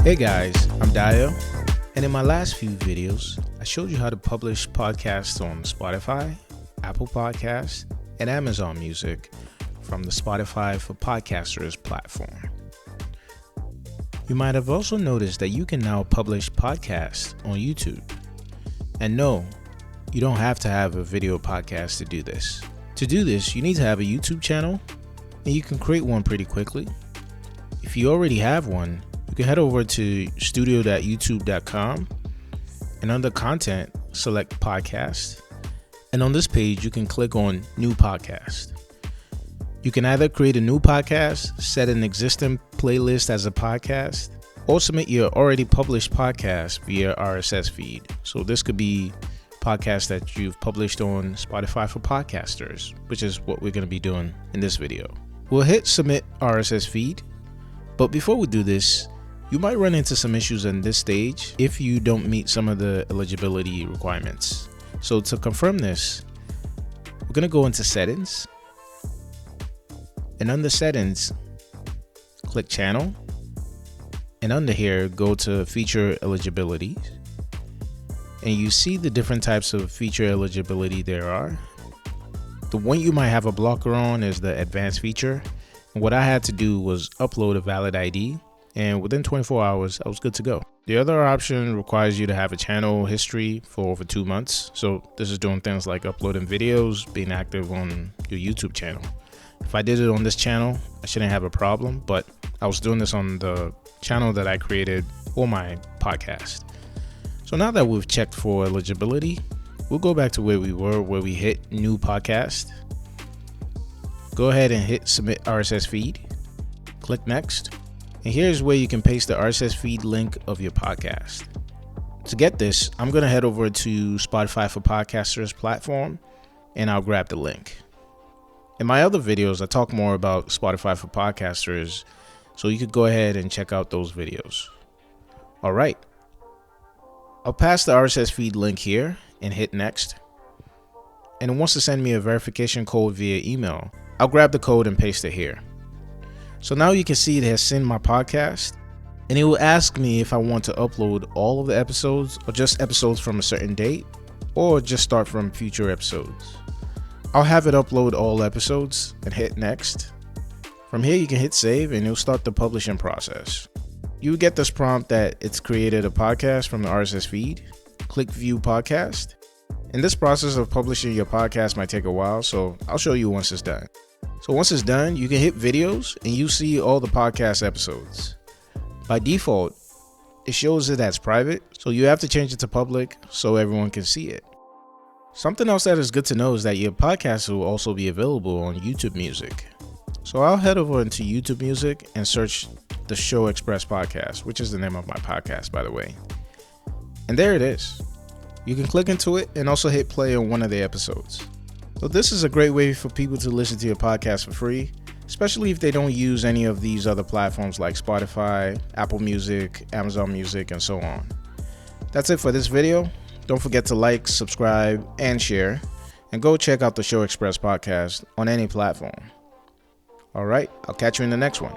Hey guys, I'm Dio, and in my last few videos, I showed you how to publish podcasts on Spotify, Apple Podcasts, and Amazon Music from the Spotify for Podcasters platform. You might have also noticed that you can now publish podcasts on YouTube. And no, you don't have to have a video podcast to do this. To do this, you need to have a YouTube channel, and you can create one pretty quickly. If you already have one, you can head over to studio.youtube.com and under content, select podcast. And on this page, you can click on new podcast. You can either create a new podcast, set an existing playlist as a podcast, or submit your already published podcast via RSS feed. So this could be podcasts that you've published on Spotify for Podcasters, which is what we're going to be doing in this video. We'll hit submit RSS feed. But before we do this, you might run into some issues in this stage if you don't meet some of the eligibility requirements. So to confirm this, we're going to go into settings, and under settings, click channel, and under here, go to feature eligibility, and you see the different types of feature eligibility there are. The one you might have a blocker on is the advanced feature. And what I had to do was upload a valid ID, and within 24 hours, I was good to go. The other option requires you to have a channel history for over 2 months. So this is doing things like uploading videos, being active on your YouTube channel. If I did it on this channel, I shouldn't have a problem, but I was doing this on the channel that I created for my podcast. So now that we've checked for eligibility, we'll go back to where we were, where we hit new podcast. Go ahead and hit submit RSS feed. Click next. And here's where you can paste the RSS feed link of your podcast. To get this, I'm going to head over to Spotify for Podcasters platform, and I'll grab the link. In my other videos, I talk more about Spotify for Podcasters, so you could go ahead and check out those videos. All right. I'll pass the RSS feed link here and hit next. And it wants to send me a verification code via email. I'll grab the code and paste it here. So now you can see it has sent my podcast, and it will ask me if I want to upload all of the episodes or just episodes from a certain date, or just start from future episodes. I'll have it upload all episodes and hit next. From here you can hit save and it'll start the publishing process. You will get this prompt that it's created a podcast from the RSS feed. Click view podcast. And this process of publishing your podcast might take a while, so I'll show you once it's done. So once it's done, you can hit videos and you see all the podcast episodes. By default, it shows it as private, so you have to change it to public so everyone can see it. Something else that is good to know is that your podcast will also be available on YouTube Music. So I'll head over into YouTube Music and search the Show Express podcast, which is the name of my podcast, by the way. And there it is. You can click into it and also hit play on one of the episodes. So this is a great way for people to listen to your podcast for free, especially if they don't use any of these other platforms like Spotify, Apple Music, Amazon Music, and so on. That's it for this video. Don't forget to like, subscribe, and share, and go check out the Show Express podcast on any platform. All right, I'll catch you in the next one.